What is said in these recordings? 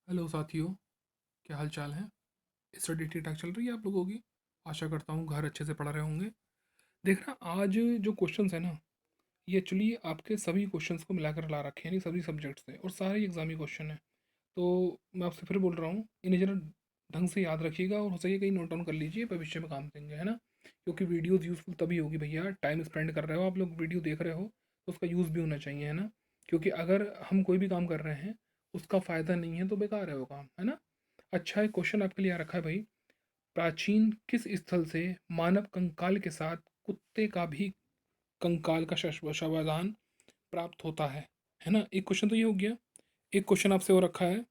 Hello साथियों, क्या हाल चाल है। स्टडी ठीक ठाक चल रही है आप लोगों की। आशा करता हूँ घर अच्छे से पढ़ रहे होंगे। देखना आज जो क्वेश्चंस है ना, ये एक्चुअली आपके सभी क्वेश्चंस को मिलाकर ला रखे हैं, नहीं सभी सब्जेक्ट से, और सारे एग्जामी क्वेश्चन है। तो मैं आपसे फिर बोल रहा हूँ, इन्हें जरा ढंग से याद रखिएगा और हो सके कहीं नोट डाउन कर लीजिए, भविष्य में काम देंगे, है ना। क्योंकि वीडियोज़ यूज़फुल तभी होगी भैया, टाइम स्पेंड कर रहे हो आप लोग, वीडियो देख रहे हो तो उसका यूज़ भी होना चाहिए, है ना। क्योंकि अगर हम कोई भी काम कर रहे हैं, उसका फ़ायदा नहीं है तो बेकार है वो काम, है ना। अच्छा, एक क्वेश्चन आपके लिए आ रखा है भाई। प्राचीन किस स्थल से मानव कंकाल के साथ कुत्ते का भी कंकाल का शवाधान प्राप्त होता है ना। एक क्वेश्चन तो ये हो गया। एक क्वेश्चन आपसे हो रखा है,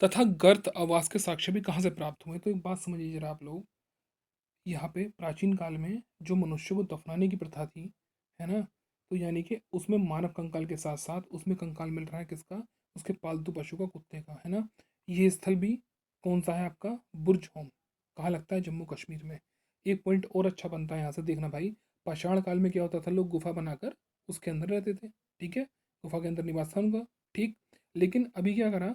तथा गर्त आवास के साक्ष्य भी कहाँ से प्राप्त हुए। तो एक बात समझिए जरा आप लोग, यहाँ पे प्राचीन काल में जो मनुष्य को दफनाने की प्रथा थी, है ना, तो यानी कि उसमें मानव कंकाल के साथ साथ उसमें कंकाल मिल रहा है किसका, उसके पालतू पशु का, कुत्ते का, है ना। ये स्थल भी कौन सा है आपका, बुर्ज होम। कहाँ लगता है, जम्मू कश्मीर में। एक पॉइंट और अच्छा बनता है यहाँ से, देखना भाई। पाषाण काल में क्या होता था, लोग गुफा बनाकर उसके अंदर रहते थे, ठीक है, गुफा के अंदर निवास था उनका, ठीक। लेकिन अभी क्या करा,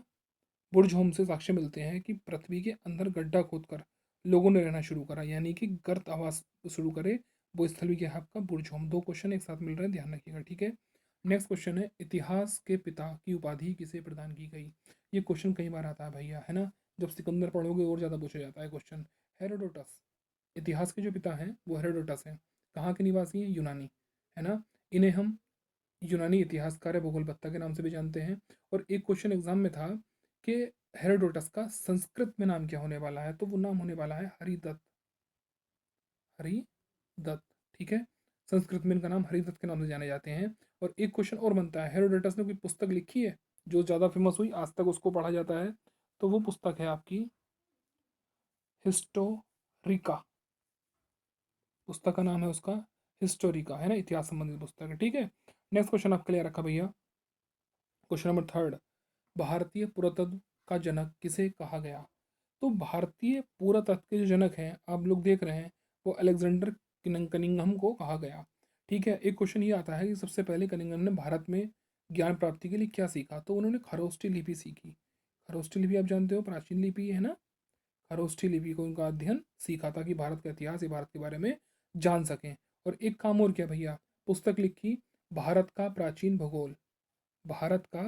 बुर्ज होम से साक्ष्य मिलते हैं कि पृथ्वी के अंदर गड्ढा खोदकर लोगों ने रहना शुरू करा, यानी कि गर्त आवास शुरू करे। वो स्थल भी क्या है आपका, बुर्ज होम। दो क्वेश्चन एक साथ मिल रहे हैं, ध्यान रखिएगा, ठीक है। नेक्स्ट क्वेश्चन है, इतिहास के पिता की उपाधि किसे प्रदान की गई। ये क्वेश्चन कई बार आता है भैया, है ना। जब सिकंदर पढ़ोगे और ज़्यादा पूछा जाता है क्वेश्चन। हेरोडोटस, इतिहास के जो पिता हैं वो हेरोडोटस हैं। कहाँ के निवासी हैं, यूनानी, है ना। इन्हें हम यूनानी इतिहासकार भूगोलवेत्ता के नाम से भी जानते हैं। और एक क्वेश्चन एग्जाम में था कि हेरोडोटस का संस्कृत में नाम क्या होने वाला है, तो वो नाम होने वाला है हरिदत्त। हरिदत्त, ठीक है। संस्कृत में इनका नाम हरिदत्त के नाम से जाने जाते हैं। और एक क्वेश्चन और बनता है, हेरोडोटस ने कोई पुस्तक लिखी है जो ज़्यादा फेमस हुई, आज तक उसको पढ़ा जाता है। तो वो पुस्तक है आपकी हिस्टोरिका। पुस्तक का नाम है उसका हिस्टोरिका, है ना, इतिहास संबंधित पुस्तक है, ठीक है। नेक्स्ट क्वेश्चन आपके लिए रखा भैया, क्वेश्चन नंबर थर्ड। भारतीय पुरातत्व का जनक किसे कहा गया। तो भारतीय पुरातत्व के जो जनक हैं आप लोग देख रहे हैं, वो अलेक्जेंडर कनिंघम को कहा गया, ठीक है। एक क्वेश्चन ये आता है कि सबसे पहले कनिंघम ने भारत में ज्ञान प्राप्ति के लिए क्या सीखा, तो उन्होंने खरोष्ठी लिपि सीखी। खरोष्ठी लिपि आप जानते हो, प्राचीन लिपि है ना। खरोष्ठी लिपि को उनका अध्ययन सीखा ताकि भारत का इतिहास या भारत के बारे में जान सकें। और एक काम और किया भैया, पुस्तक लिखी, भारत का प्राचीन भूगोल। भारत का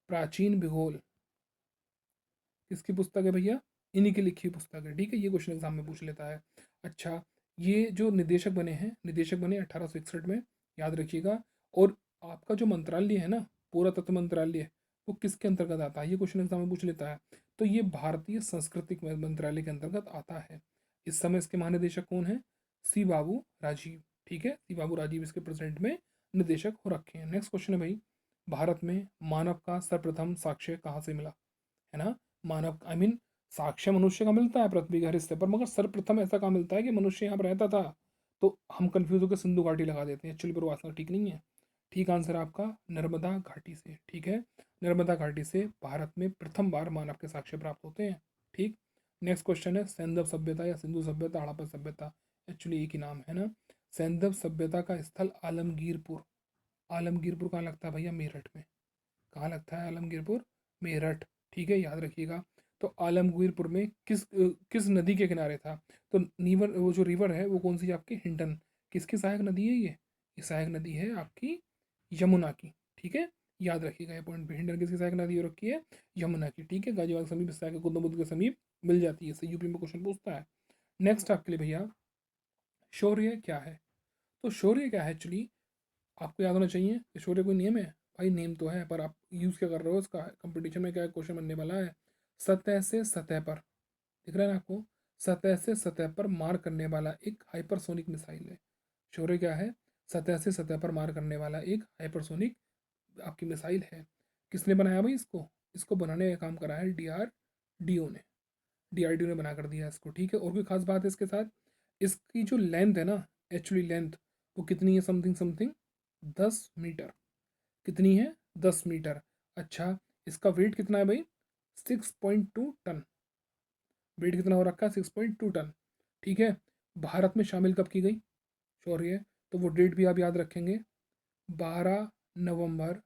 प्राचीन भूगोल किसकी पुस्तक है भैया, इन्हीं की लिखी हुई पुस्तक है, ठीक है। ये क्वेश्चन एग्जाम में पूछ लेता है। अच्छा, ये जो निदेशक बने हैं, निदेशक बने 1861 में, याद रखिएगा। और आपका जो मंत्रालय है ना, पुरातत्व मंत्रालय, वो किसके अंतर्गत आता है, ये क्वेश्चन एग्जाम में पूछ लेता है। तो ये भारतीय सांस्कृतिक मंत्रालय के अंतर्गत आता है। इस समय इसके महानिदेशक कौन है, सी बाबू राजीव, ठीक है। सी बाबू राजीव इसके प्रेजेंट में निदेशक हो रखे हैं। नेक्स्ट क्वेश्चन है भाई, भारत में मानव का सर्वप्रथम साक्ष्य कहाँ से मिला, है ना। मानव आई मीन साक्ष्य मनुष्य का मिलता है पृथ्वी के हर हिस्से पर, मगर सर्वप्रथम ऐसा कहाँ मिलता है कि मनुष्य यहाँ पर रहता था। तो हम कंफ्यूज होकर सिंधु घाटी लगा देते हैं एक्चुअली, पर वो आंसर ठीक नहीं है। ठीक आंसर है आपका नर्मदा घाटी से, ठीक है। नर्मदा घाटी से भारत में प्रथम बार मानव के साक्ष्य प्राप्त होते हैं, ठीक। नेक्स्ट क्वेश्चन है, सैंधव सभ्यता या सिंधु सभ्यता, हड़प्पा सभ्यता, एक्चुअली एक ही नाम है ना। सैंधव सभ्यता का स्थल आलमगीरपुर। आलमगीरपुर कहाँ लगता है भैया, मेरठ में। कहाँ लगता है आलमगीरपुर, मेरठ, ठीक है, याद रखिएगा। तो आलमगीरपुर में किस नदी के किनारे था, तो नीवर, वो जो रिवर है वो कौन सी है आपकी, हिंडन। किसकी सहायक नदी है ये सहायक नदी है आपकी यमुना की, ठीक है। याद रखिएगा ये पॉइंट पे, हिंडन किसकी सहायक नदी हो रखी है, यमुना की, ठीक है। गाजियाबाद के समीप इस सहायक गौतम बुद्ध के समीप मिल जाती है, इससे यूपी में क्वेश्चन पूछता है। नेक्स्ट आपके लिए भैया, शौर्य क्या है। तो शौर्य क्या है एक्चुअली, आपको याद होना चाहिए कि शौर्य कोई नियम है, भाई नेम तो है, पर आप यूज़ क्या कर रहे हो इसका, कंपटीशन में क्या क्वेश्चन बनने वाला है। सतह से सतह पर, दिख रहा है ना आपको, सतह से सतह पर मार करने वाला एक हाइपरसोनिक मिसाइल है। शौर्य क्या है, सतह से सतह पर मार करने वाला एक हाइपरसोनिक आपकी मिसाइल है। किसने बनाया भाई इसको, इसको बनाने का काम करा है डीआरडीओ ने। डीआरडीओ ने बना कर दिया इसको, ठीक है। और कोई खास बात है इसके साथ, इसकी जो लेंथ है ना, एक्चुअली लेंथ वो कितनी है, समथिंग समथिंग 10 मीटर। कितनी है, 10 मीटर। अच्छा, इसका वेट कितना है भाई, 6.2 टन। वेट कितना हो रखा है, 6.2 टन, ठीक है। भारत में शामिल कब की गई शौर्य, तो वो डेट भी आप याद रखेंगे, 12 नवंबर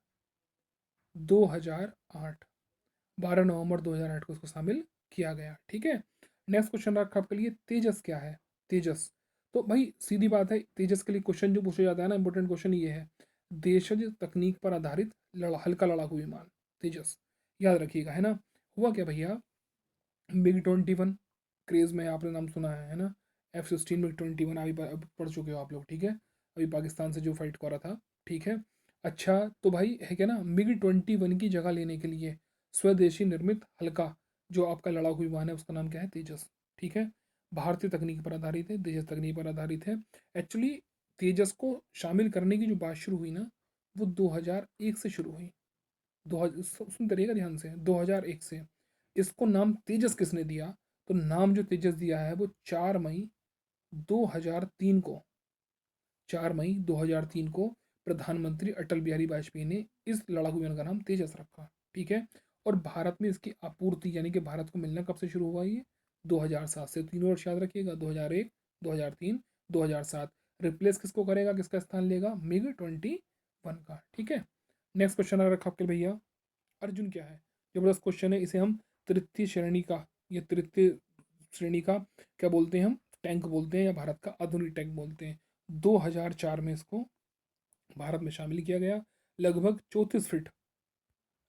2008, 12 नवंबर 2008 को इसको शामिल किया गया। ठीक है, नेक्स्ट क्वेश्चन रखा आपके लिए, तेजस क्या है? तेजस, तो भाई सीधी बात है, तेजस के लिए क्वेश्चन जो पूछा जाता है ना, इंपॉर्टेंट क्वेश्चन ये है, देशज तकनीक पर आधारित हल्का लड़ाकू विमान तेजस, याद रखिएगा, है ना। हुआ क्या भैया, MiG-21 क्रेज में आपने नाम सुना है ना, F-16 MiG-21 अभी पढ़ चुके हो आप लोग, ठीक है, अभी पाकिस्तान से जो फाइट करा था, ठीक है। अच्छा तो भाई है क्या ना, MiG-21 की जगह लेने के लिए स्वदेशी निर्मित हल्का जो आपका लड़ाकू विमान है उसका नाम क्या है? तेजस। ठीक है, भारतीय तकनीक पर आधारित है, तेजस तकनीक पर आधारित है। एक्चुअली तेजस को शामिल करने की जो बात शुरू हुई ना, वो 2001 से शुरू हुई। सुनते रहिएगा ध्यान से, 2001 से। इसको नाम तेजस किसने दिया? तो नाम जो तेजस दिया है वो 4 मई 2003 को, 4 मई 2003 को प्रधानमंत्री अटल बिहारी वाजपेयी ने इस लड़ाकू विमान का नाम तेजस रखा। ठीक है, और भारत में इसकी आपूर्ति यानी कि भारत को मिलना कब से शुरू हुआ ये? 2007 से। तीनों वर्ष याद रखिएगा, 2001, 2003, 2007। रिप्लेस किसको करेगा, किसका स्थान लेगा? MiG-21 का। ठीक है, नेक्स्ट क्वेश्चन आ रखा आपके भैया, अर्जुन क्या है? जबरदस्त क्वेश्चन है, इसे हम तृतीय श्रेणी का, या तृतीय श्रेणी का क्या बोलते हैं हम? टैंक बोलते हैं, या भारत का आधुनिक टैंक बोलते हैं। 2004 में इसको भारत में शामिल किया गया। लगभग 34 फीट,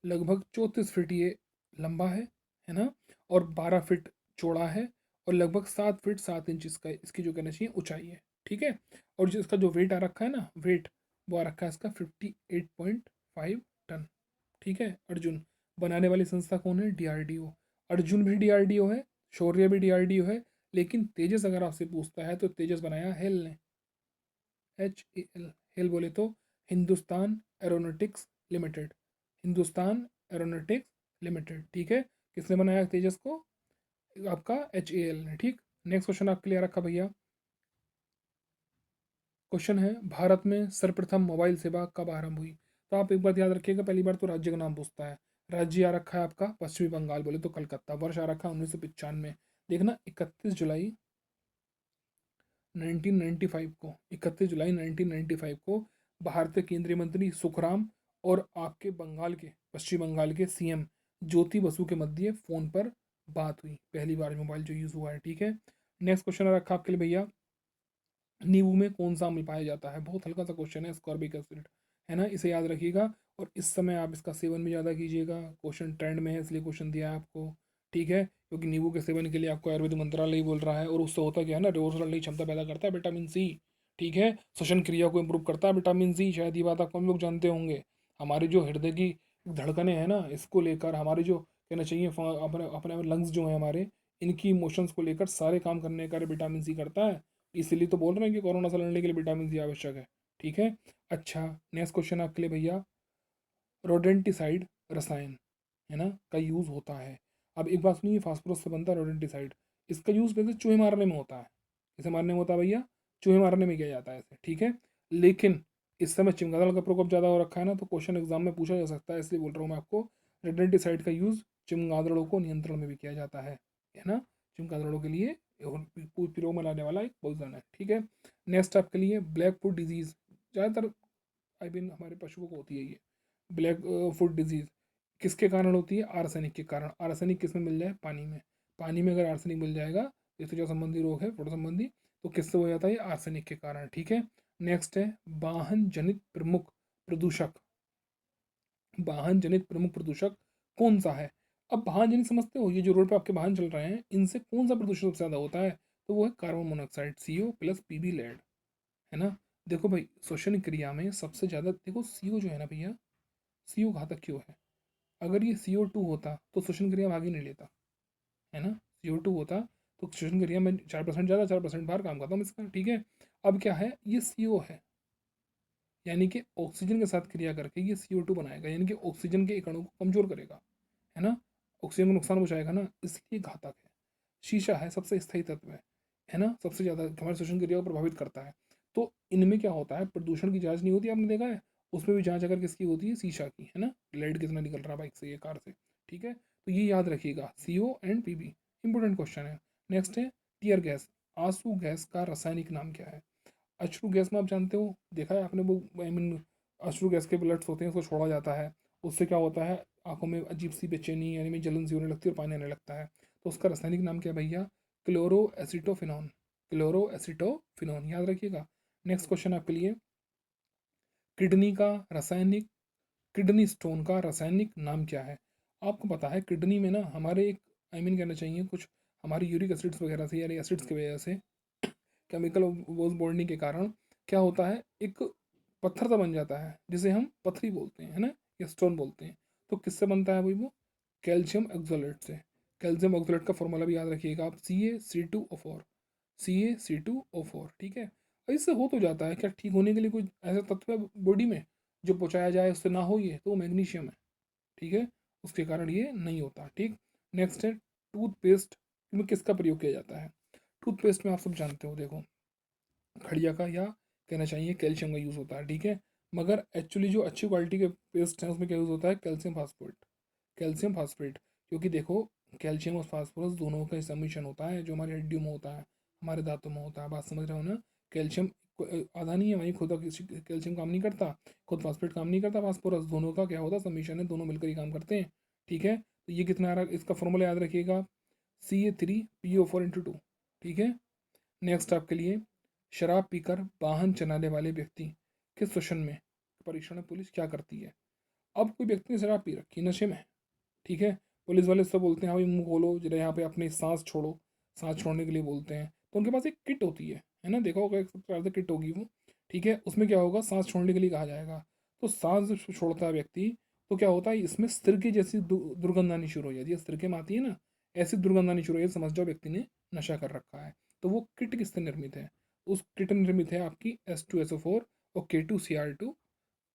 लगभग 34 फीट ये लंबा है ना, और 12 फीट चौड़ा है, और लगभग 7 फीट 7 इंच इसकी जो कहना चाहिए ऊंचाई है। ठीक है, और जो इसका जो वेट आ रखा है ना, वेट वो आ रखा है इसका 58.5 टन। ठीक है, अर्जुन बनाने वाली संस्था कौन है? DRDO। अर्जुन भी DRDO है, शौर्य भी DRDO है, लेकिन तेजस अगर आपसे पूछता है तो तेजस बनाया हेल ने, HAL। हेल बोले तो Hindustan aeronautics limited, Hindustan aeronautics limited. ठीक है, किसने बनाया तेजस को? आपका HAL ने। ठीक, नेक्स्ट क्वेश्चन आपके लिए रखा भैया, क्वेश्चन है, भारत में सर्वप्रथम मोबाइल सेवा कब आरंभ हुई? तो आप एक बात याद रखिएगा, पहली बार तो राज्य का नाम पूछता है। राज्य आ रखा है आपका पश्चिमी बंगाल, बोले तो कलकत्ता। वर्ष आ रखा है 1995। देखना 31 जुलाई 1995 को, 31 जुलाई 1995 को भारतीय केंद्रीय मंत्री सुखराम और आपके बंगाल के, पश्चिम बंगाल के CM ज्योति बसु के मध्य फोन पर बात हुई, पहली बार मोबाइल जो यूज हुआ है। ठीक है, नेक्स्ट क्वेश्चन रखा आपके लिए भैया, नींबू में कौन सा अम्ल पाया जाता है? बहुत हल्का सा क्वेश्चन है, स्कॉर्बिक एसिड, है ना, इसे याद रखिएगा। और इस समय आप इसका सेवन भी ज़्यादा कीजिएगा, क्वेश्चन ट्रेंड में है इसलिए क्वेश्चन दिया है आपको। ठीक है, क्योंकि नींबू के सेवन के लिए आपको आयुर्वेदिक मंत्रालय ही बोल रहा है, और उससे होता क्या है ना, रोग लड़ने की क्षमता पैदा करता है विटामिन C। ठीक है, श्वसन क्रिया को इंप्रूव करता है विटामिन C, शायद ये बात आप कम लोग जानते होंगे। हमारी जो हृदय की धड़कनें हैं ना, इसको लेकर हमारी जो कहना चाहिए अपने अपने लंग्स जो हैं हमारे, इनकी इमोशंस को लेकर सारे काम करने का विटामिन C करता है। इसीलिए तो बोल रहे हैं कि कोरोना से लड़ने के लिए विटामिन C आवश्यक है। ठीक है, अच्छा नेक्स्ट क्वेश्चन आपके लिए भैया, रोडेंटिसाइड रसायन, है ना, का यूज़ होता है। अब एक बात सुनिए, फास्फोरस से बनता है रोडेंटिसाइड, इसका यूज़ वैसे चूहे मारने में होता है। इसे मारने में होता है भैया, चूहे मारने में किया जाता है इसे। ठीक है, लेकिन इस समय चिमगादड़ का प्रकोप ज़्यादा हो रखा है ना, तो क्वेश्चन एग्जाम में पूछा जा सकता है, इसलिए बोल रहा हूँ मैं आपको, रोडेंटिसाइड का यूज़ चिमगादड़ों को नियंत्रण में भी किया जाता है ना, चिमगादड़ों के लिए उपयोग में लाने वाला एक पॉइजन है। ठीक है, नेक्स्ट आपके लिए ब्लैक फुट डिजीज़, ज़्यादातर आई मीन हमारे पशुओं को होती है ये ब्लैक फुट डिजीज़, किसके कारण होती है? आर्सेनिक के कारण। आर्सेनिक किस में मिल जाए? पानी में। पानी में अगर आर्सेनिक मिल जाएगा, जैसे जो संबंधी रोग है फोटो संबंधी, तो किससे हो जाता है? ये आर्सेनिक के कारण। ठीक है, नेक्स्ट है वाहन जनित प्रमुख प्रदूषक, वाहन जनित प्रमुख प्रदूषक कौन सा है? अब वाहन जनित समझते हो, ये जो रोड पे आपके वाहन चल रहे हैं, इनसे कौन सा प्रदूषण सबसे ज़्यादा होता है? तो वो है carbon monoxide, CO plus PB lead, है ना। देखो भाई, श्वसन क्रिया में सबसे ज़्यादा देखो CO जो है ना भैया, CO घातक क्यों है? अगर ये CO2 होता तो श्वसन क्रिया भाग ही नहीं लेता, है ना। CO2 होता तो श्वसन क्रिया में 4% ज़्यादा, 4% बाहर, काम खत्म इसका। ठीक है, अब क्या है, ये CO है, यानी कि ऑक्सीजन के साथ क्रिया करके ये CO2 बनाएगा, यानी कि ऑक्सीजन के एक अणु को कमजोर करेगा, है ना, ऑक्सीजन को नुकसान पहुंचाएगा ना, इसलिए घातक है। शीशा है सबसे स्थायी तत्व है ना, सबसे ज़्यादा हमारे श्वसन क्रिया को प्रभावित करता है। तो इनमें क्या होता है, प्रदूषण की जांच नहीं होती, आपने देखा है, उसमें भी जांच अगर किसकी होती है? शीशा की, है ना, लेड कितना निकल रहा है बाइक से, ये कार से। ठीक है, तो ये याद रखिएगा, CO and PB, important question है। नेक्स्ट है टीयर गैस, आंसू गैस का रासायनिक नाम क्या है? अश्रु गैस में आप जानते हो, देखा है आपने वो, आई मीन अश्रु गैस के बुलेट्स होते हैं, उसको छोड़ा जाता है, उससे क्या होता है, आंखों में अजीब सी बेचैनी यानी में जलन सी होने लगती है और पानी आने लगता है। तो उसका रासायनिक नाम क्या है भैया, क्लोरो एसिटोफिनॉन, क्लोरो एसिटोफिनॉन, याद रखिएगा। नेक्स्ट क्वेश्चन आपके लिए, किडनी का रासायनिक, किडनी स्टोन का रासायनिक नाम क्या है। आपको पता है किडनी में ना हमारे एक, कहना चाहिए कुछ हमारी यूरिक एसिड्स वगैरह से यानी एसिड्स की वजह से, केमिकल वोज बॉन्डिंग के कारण क्या होता है, एक पत्थर सा बन जाता है जिसे हम पथरी बोलते हैं, है ना, या स्टोन बोलते हैं। तो किससे बनता है भाई वो, कैल्शियम ऑक्सलेट से। कैल्शियम ऑक्सलेट का फॉर्मूला भी याद रखिएगा आप, CaC2O4, CaC2O4, ठीक है। और इससे हो तो जाता है क्या, ठीक होने के लिए कोई ऐसा तत्व है बॉडी में जो पहुँचाया जाए उससे ना हो, ये तो मैग्नीशियम है, ठीक है, उसके कारण ये नहीं होता, ठीक। नेक्स्ट है, टूथपेस्ट में किसका प्रयोग किया जाता है। टूथपेस्ट में आप सब जानते हो, देखो खड़िया का या कहना चाहिए कैल्शियम का यूज़ होता है, ठीक है। मगर एक्चुअली जो अच्छी क्वालिटी के पेस्ट हैं उसमें क्या यूज़ होता है, कैल्शियम फास्फेट, कैल्शियम फास्फेट। क्योंकि देखो कैल्शियम और फास्फोरस दोनों का सम्मिश्रण होता है जो हमारे हड्डियों में होता है, हमारे दांतों में होता है, बात समझ रहे हो ना। कैल्शियम आधा नहीं है वहीं, खुद कैल्शियम काम नहीं करता, खुद फास्फेट काम नहीं करता, फास्फोरस दोनों का क्या होता है, सम्मिश्रण है, दोनों मिलकर ही काम करते हैं, ठीक है। तो ये कितना आ रहा है, इसका फॉर्मूला याद रखिएगा, Ca3PO4 × 2, ठीक है। नेक्स्ट आपके लिए, शराब पीकर वाहन चलाने वाले व्यक्ति के श्वसन में परीक्षण में पुलिस क्या करती है। अब कोई व्यक्ति ने शराब पी रखी, नशे में है, ठीक है, पुलिस वाले उससे बोलते हैं हाँ भाई मुंह खोलो जरा, यहाँ पे अपनी सांस छोड़ो, सांस छोड़ने के लिए बोलते हैं। तो उनके पास एक किट होती है ना, देखा होगा एक प्रकार से किट होगी वो, ठीक है। उसमें क्या होगा, सांस छोड़ने के लिए कहा जाएगा। तो सांस जब छोड़ता है व्यक्ति, तो क्या होता है, इसमें सिरके जैसी दुर्गंध आनी शुरू हो जाती है, सिरके में आती है ना, ऐसी दुर्गंध आनी शुरू हो जाती है, समझ जाओ व्यक्ति ने नशा कर रखा है। तो वो किट किससे निर्मित है, उस किट निर्मित है आपकी H2SO4 और K2Cr2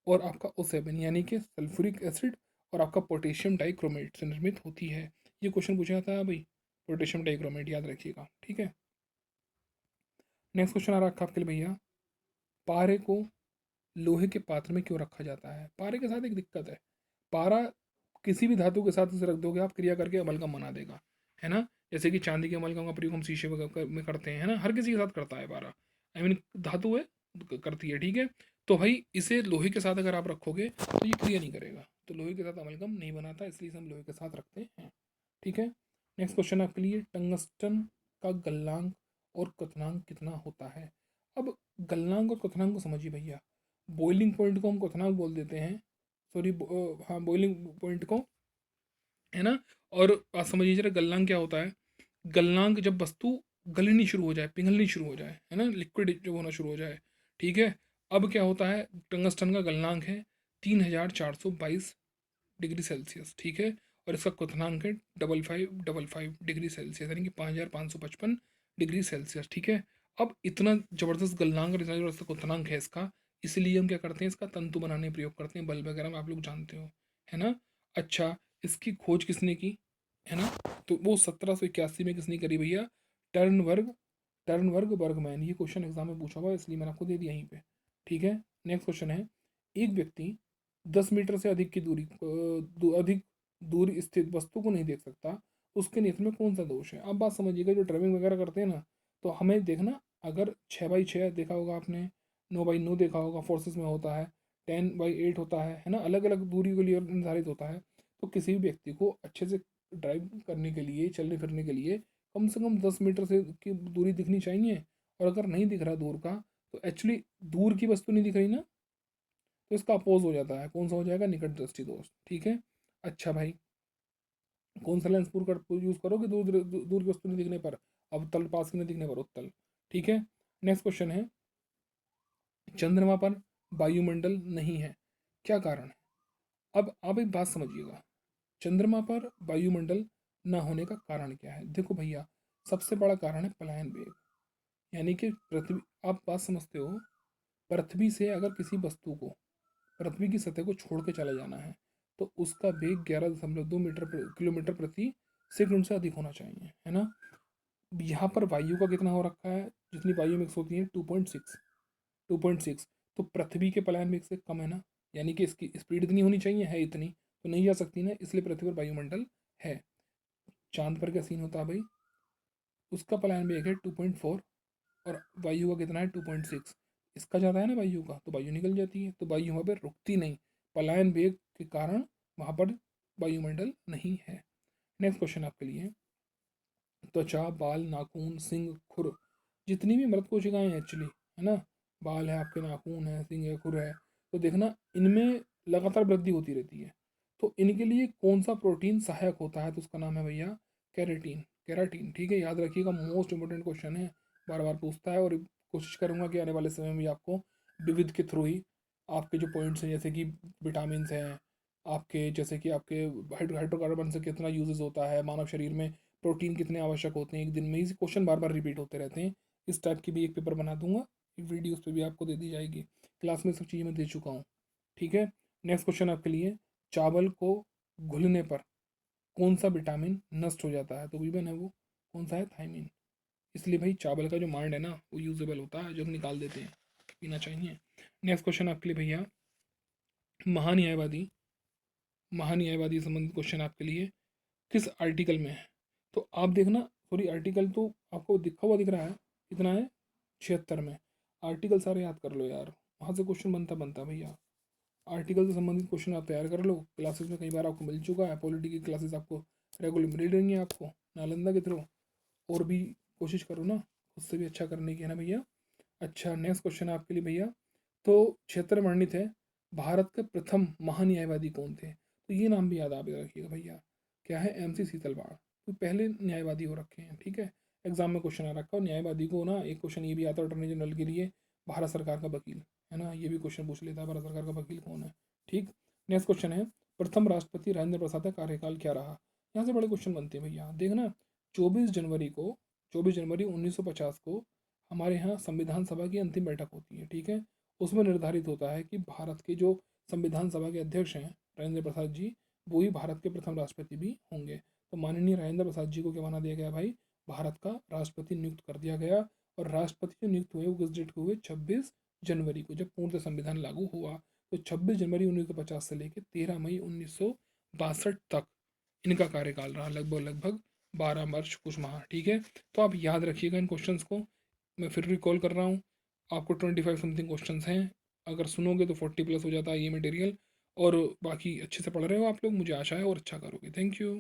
और आपका O7 यानी कि सल्फ्यूरिक एसिड और आपका पोटेशियम डाइक्रोमेट से निर्मित होती है। ये क्वेश्चन पूछा जाता है भाई, पोटेशियम डाइक्रोमेट याद रखिएगा, ठीक है। नेक्स्ट क्वेश्चन आ रहा है आपके लिए भैया, पारे को लोहे के पात्र में क्यों रखा जाता है। पारे के साथ एक दिक्कत है, पारा किसी भी धातु के साथ उसे रख दोगे आप, क्रिया करके अमलगम बना देगा, है ना। जैसे कि चांदी के अमलगम का प्रयोग हम शीशे में करते हैं, है ना, हर किसी के साथ करता है पारा, धातु है, करती है, ठीक है। तो भाई इसे लोहे के साथ अगर आप रखोगे तो ये क्रिया नहीं करेगा, तो लोहे के साथ अमलगम नहीं बनाता, इसलिए इसे हम लोहे के साथ रखते हैं, ठीक है। नेक्स्ट क्वेश्चन आपके लिए, टंगस्टन का गलनांक और क्वथनांक कितना होता है। अब गलनांक और क्वथनांक को समझिए भैया, बॉइलिंग पॉइंट को हम क्वथनांक बोल देते हैं, सॉरी, हाँ बॉइलिंग पॉइंट को, है ना। और बात समझिए जरा, गलनांक क्या होता है, गलनांक जब वस्तु गलनी शुरू हो जाए, पिघलनी शुरू हो जाए, है ना, लिक्विड जब होना शुरू हो जाए, ठीक है। अब क्या होता है, टंगस्टन का गलनांक है 3452 डिग्री सेल्सियस, ठीक है। और इसका क्वथनांक है 5555 डिग्री सेल्सियस, यानी कि 5555 डिग्री सेल्सियस, ठीक है। अब इतना जबरदस्त गलनांक और इतना जबरदस्त क्वथनांक है इसका, इसलिए हम क्या करते हैं, इसका तंतु बनाने में प्रयोग करते हैं, बल्ब वगैरह में आप लोग जानते हो, है ना। अच्छा, इसकी खोज किसने की, है ना, तो वो 1781 में किसने करी भैया, टर्नवर्ग, टर्नवर्ग बर्गमैन। ये क्वेश्चन एग्जाम में पूछा हुआ है इसलिए मैंने आपको दे दिया यहीं पे, ठीक है। नेक्स्ट क्वेश्चन है, एक व्यक्ति 10 मीटर से अधिक की दूरी अधिक दूरी स्थित वस्तु को नहीं देख सकता, उसके नेत्र में कौन सा दोष है। अब बात समझिएगा, जो ड्राइविंग वगैरह करते हैं ना, तो हमें देखना, अगर 6x6 देखा होगा आपने, 9x9 देखा होगा, फोर्सेस में होता है, 10x8 होता है ना, अलग अलग दूरी के लिए निर्धारित होता है। तो किसी भी व्यक्ति को अच्छे से ड्राइव करने के लिए, चलने फिरने के लिए कम से कम 10 मीटर से की दूरी दिखनी चाहिए। और अगर नहीं दिख रहा दूर का, तो एक्चुअली दूर की वस्तु नहीं दिख रही ना, तो इसका अपोज हो जाता है, कौन सा हो जाएगा, निकट दृष्टि दोष, ठीक है। अच्छा भाई, कौन सा लेंस पूर कर यूज करोगे दूर दूर दूर की वस्तु नहीं दिखने पर, अवतल, पास की नहीं दिखने पर उत्तल, ठीक है। नेक्स्ट क्वेश्चन है, चंद्रमा पर वायुमंडल नहीं है, क्या कारण है। अब आप एक बात समझिएगा, चंद्रमा पर वायुमंडल न होने का कारण क्या है। देखो भैया, सबसे बड़ा कारण है पलायन वेग, यानी कि पृथ्वी, आप बात समझते हो, पृथ्वी से अगर किसी वस्तु को पृथ्वी की सतह को छोड़ के चला जाना है, तो उसका वेग 11.2 किलोमीटर प्रति सेकंड से अधिक होना चाहिए, है ना। यहाँ पर वायु का कितना हो रखा है, जितनी वायु मिक्स होती है 2.6, 2.6, तो पृथ्वी के पलायन वेग से कम है ना, यानी कि इसकी स्पीड इतनी होनी चाहिए, है इतनी तो नहीं जा सकती ना, इसलिए पृथ्वी पर वायुमंडल है। चांद पर क्या सीन होता है भाई, उसका पलायन वेग है 2.4 और वायु का कितना है 2.6, इसका ज़्यादा है ना वायु का, तो वायु निकल जाती है, तो वायु वहाँ पर रुकती नहीं, पलायन वेग के कारण वहाँ पर वायुमंडल नहीं है। नेक्स्ट क्वेश्चन आपके लिए, त्वचा, बाल, नाखून, सिंग, खुर, जितनी भी मृत कोशिकाएं हैं एक्चुअली, है ना, बाल है आपके, नाखून है, सिंग है, खुर है, तो देखना इनमें लगातार वृद्धि होती रहती है। तो इनके लिए कौन सा प्रोटीन सहायक होता है, तो उसका नाम है भैया कैरेटीन। कैराटीन, ठीक है, याद रखिएगा, मोस्ट इंपॉर्टेंट क्वेश्चन है, बार बार पूछता है। और कोशिश करूंगा कि आने वाले समय में आपको विविध के थ्रू ही आपके जो पॉइंट्स हैं, जैसे कि विटामिन हैं आपके, जैसे कि आपके हाइड्रोकार्बन से कितना यूजेस होता है मानव शरीर में, प्रोटीन कितने आवश्यक होते हैं, एक दिन में ही क्वेश्चन बार बार रिपीट होते रहते हैं, इस टाइप की भी एक पेपर बना दूंगा, एक वीडियो उस पर भी आपको दे दी जाएगी। क्लास में सब चीज़ें मैं दे चुका हूँ, ठीक है। नेक्स्ट क्वेश्चन आपके लिए, चावल को घुलने पर कौन सा विटामिन नष्ट हो जाता है, तो विटामिन है वो कौन सा है, थायमिन। इसलिए भाई चावल का जो मांड है ना वो यूजेबल होता है, जो हम निकाल देते हैं, पीना चाहिए। नेक्स्ट क्वेश्चन आपके लिए भैया, महान्यायवादी, महान्यायवादी संबंधित क्वेश्चन आपके लिए किस आर्टिकल में है, तो आप देखना, सॉरी आर्टिकल तो आपको दिखा हुआ दिख रहा है, कितना है, 76 में। आर्टिकल सारे याद कर लो यार, वहाँ से क्वेश्चन बनता बनता भैया, आर्टिकल से संबंधित क्वेश्चन आप तैयार कर लो, क्लासेस में कई बार आपको मिल चुका है, पॉलिटी की क्लासेस आपको रेगुलर मिल रही हैं आपको नालंदा के थ्रू, और भी कोशिश करो ना खुद से भी अच्छा करने की, है ना भैया। अच्छा, नेक्स्ट क्वेश्चन है आपके लिए भैया, तो क्षेत्र वर्णित है, भारत के प्रथम महान्यायवादी कौन थे, तो ये नाम भी याद आप रखिएगा भैया, क्या है, MC सीतलवाड़, तो पहले न्यायवादी हो रखे हैं, ठीक है, एग्जाम में क्वेश्चन आ रखा है। और न्यायवादी को ना एक क्वेश्चन ये भी आता है अटॉर्नी जनरल के लिए, भारत सरकार का वकील, है ना, ये भी क्वेश्चन पूछ लेता है, भारत सरकार का वकील कौन है, ठीक। नेक्स्ट क्वेश्चन है, प्रथम राष्ट्रपति राजेंद्र प्रसाद का कार्यकाल क्या रहा, यहाँ से बड़े क्वेश्चन बनते हैं भैया, देखना, 24 जनवरी को, 24 जनवरी 1950 को हमारे यहाँ संविधान सभा की अंतिम बैठक होती है, ठीक है। उसमें निर्धारित होता है कि भारत के जो संविधान सभा के अध्यक्ष हैं राजेंद्र प्रसाद जी, वो ही भारत के प्रथम राष्ट्रपति भी होंगे। तो माननीय राजेंद्र प्रसाद जी को क्या बना दिया गया भाई, भारत का राष्ट्रपति नियुक्त कर दिया गया। और राष्ट्रपति जो नियुक्त हुए वो किस डेट को हुए, 26 जनवरी को, जब पूर्ण संविधान लागू हुआ। तो 26 जनवरी 1950 से लेकर 13 मई 1962 तक इनका कार्यकाल रहा, लगभग लगभग 12 वर्ष कुछ माह, ठीक है। तो आप याद रखिएगा इन क्वेश्चंस को, मैं फिर रिकॉल कर रहा हूँ, आपको 25 समथिंग क्वेश्चंस हैं, अगर सुनोगे तो 40 प्लस हो जाता है ये मटेरियल। और बाकी अच्छे से पढ़ रहे हो आप लोग, मुझे आशा है, और अच्छा करोगे। Thank you.